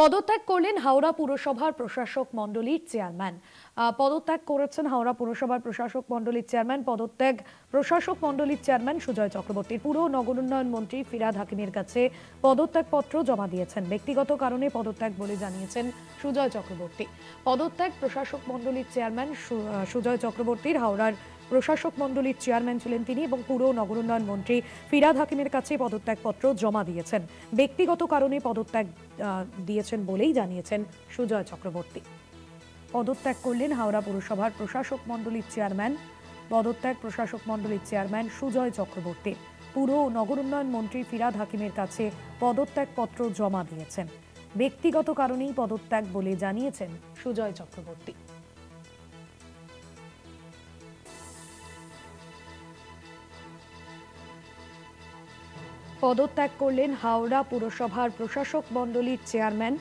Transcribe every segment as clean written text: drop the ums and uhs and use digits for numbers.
পদত্যাগ করলেন হাওড়া পুরসভার প্রশাসক মণ্ডলীর চেয়ারম্যান। পদত্যাগ করেছেন হাওড়া পুরসভার প্রশাসক মণ্ডলীর চেয়ারম্যান। পদত্যাগ প্রশাসক মণ্ডলীর চেয়ারম্যান সুজয় চক্রবর্তী পুর ও নগর উন্নয়ন মন্ত্রী ফিরহাদ হাকিমের কাছে পদত্যাগপত্র জমা দিয়েছেন। ব্যক্তিগত কারণে পদত্যাগ বলে জানিয়েছেন সুজয় চক্রবর্তী। পদত্যাগ প্রশাসক মণ্ডলীর চেয়ারম্যান সুজয় চক্রবর্তীর হাওড়ার প্রশাসক মণ্ডলীর চেয়ারম্যান ছিলেন তিনি এবং পুর ও নগর উন্নয়ন মন্ত্রী ফিরহাদ হাকিমের কাছে পদত্যাগপত্র জমা দিয়েছেন। ব্যক্তিগত কারণে পদত্যাগ দিয়েছেন বলেই জানিয়েছেন সুজয় চক্রবর্তী। পদত্যাগ করলেন হাওড়া পুরসভার প্রশাসক মণ্ডলীর চেয়ারম্যান। পদত্যাগ প্রশাসক মণ্ডলীর চেয়ারম্যান সুজয় চক্রবর্তী পুর ও নগর উন্নয়ন মন্ত্রী ফিরহাদ হাকিমের কাছে পদত্যাগপত্র জমা দিয়েছেন। ব্যক্তিগত কারণেই পদত্যাগ বলে জানিয়েছেন সুজয় চক্রবর্তী। পদত্যাগ করলেন হাওড়া পুরসভার প্রশাসক মণ্ডলীর চেয়ারম্যান।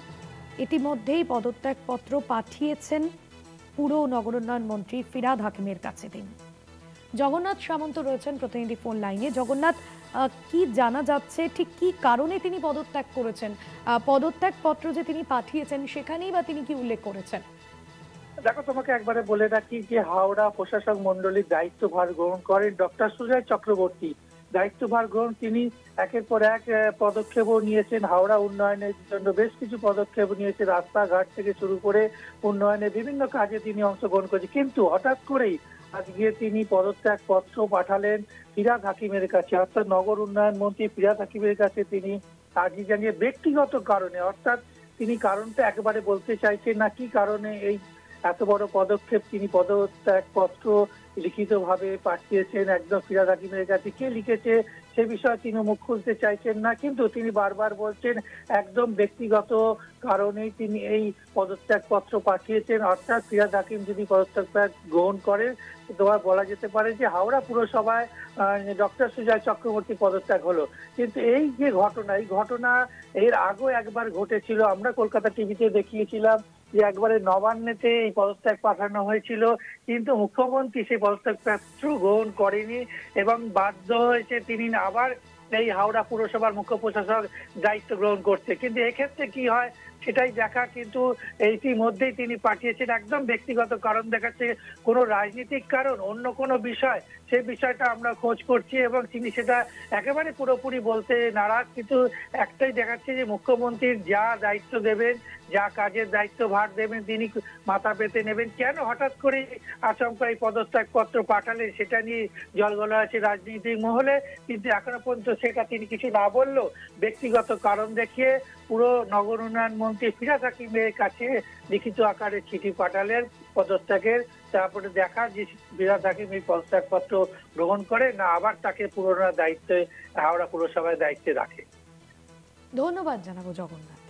ইতিমধ্যেই পদত্যাগপত্র পাঠিয়েছেন পুর ও নগর উন্নয়ন মন্ত্রী ফিরহাদ হাকিমের কাছে তিনি। জগন্নাথ সামন্ত রয়েছেন প্রতিনিধি ফোন লাইনে। জগন্নাথ, কি জানা যাচ্ছে, ঠিক কি কারণে তিনি পদত্যাগ করেছেন? পদত্যাগপত্র যে তিনি পাঠিয়েছেন সেখানেই বা তিনি কি উল্লেখ করেছেন? দেখো, তোমাকে একবারে বলে রাখি যে হাওড়া প্রশাসক মণ্ডলীর দায়িত্বভার গ্রহণ করেন ডক্টর সুজয় চক্রবর্তী। দায়িত্বভার গ্রহণ তিনি একের পর এক পদক্ষেপও নিয়েছেন। হাওড়া উন্নয়নের জন্য বেশ কিছু পদক্ষেপ নিয়েছেন, রাস্তাঘাট থেকে শুরু করে উন্নয়নের বিভিন্ন কাজে তিনি অংশগ্রহণ করেছেন। কিন্তু হঠাৎ করেই আজকে তিনি পদত্যাগ পত্র পাঠালেন ফিরহাদ হাকিমের কাছে, অর্থাৎ নগর উন্নয়ন মন্ত্রী ফিরহাদ হাকিমের কাছে তিনি আজকে জানিয়ে ব্যক্তিগত কারণে, অর্থাৎ তিনি কারণটা একেবারে বলতে চাইছেন না কি কারণে এই এত বড় পদক্ষেপ তিনি পদত্যাগ পত্র লিখিতভাবে পাঠিয়েছেন একদম ফিরহাদ হাকিমের কাছে। কে লিখেছে সে বিষয়ে তিনি মুখ খুলতে চাইছেন না, কিন্তু তিনি বারবার বলছেন একদম ব্যক্তিগত কারণেই তিনি এই পদত্যাগ পত্র পাঠিয়েছেন। অর্থাৎ ফিরহাদ হাকিম যদি পদত্যাগ গ্রহণ করেন তোমার বলা যেতে পারে যে হাওড়া পুরসভায় ডক্টর সুজয় চক্রবর্তী পদত্যাগ হলো। কিন্তু এই যে ঘটনা, এই ঘটনা এর আগেও একবার ঘটেছিল। আমরা কলকাতা টিভিতে দেখিয়েছিলাম যে একবারে নবান্নেতে এই পদত্যাগ পাঠানো হয়েছিল, কিন্তু মুখ্যমন্ত্রী সেই পদত্যাগ পত্র গ্রহণ করেনি এবং বাধ্য হয়েছে তিনি আবার এই হাওড়া পুরসভার মুখ্য প্রশাসক দায়িত্ব গ্রহণ করতে। কিন্তু এক্ষেত্রে কি হয় সেটাই দেখা, কিন্তু ইতিমধ্যেই তিনি পাঠিয়েছেন একদম ব্যক্তিগত কারণ দেখাচ্ছে, কোনো রাজনৈতিক কারণ অন্য কোনো বিষয়, সেই বিষয়টা আমরা খোঁজ করছি এবং তিনি সেটা একেবারে পুরোপুরি বলতে নারাজ। কিন্তু একটাই দেখাচ্ছে যে মুখ্যমন্ত্রীর যা দায়িত্ব দেবেন, যা কাজের দায়িত্ব ভার দেবেন তিনি মাথা পেতে নেবেন। কেন হঠাৎ করে আচমকা এই পদত্যাগ পত্র পাঠালেন সেটা নিয়ে জলঘোলা আছে রাজনৈতিক মহলে, কিন্তু এখনো পর্যন্ত সেটা তিনি কিছু না বললেও ব্যক্তিগত কারণ দেখিয়ে পুরো নগর উন্নয়ন মন্ত্রী ফিরহাদ হাকিমের কাছে লিখিত আকারে চিঠি পাঠালেন পদত্যাগের। তারপরে দেখা যে ফিরহাদ হাকিম এই পদত্যাগপত্র গ্রহণ করে না আবার তাকে পুরোনো দায়িত্বে হাওড়া পুরসভায় দায়িত্বে রাখে। ধন্যবাদ জানাবো জগন্নাথ।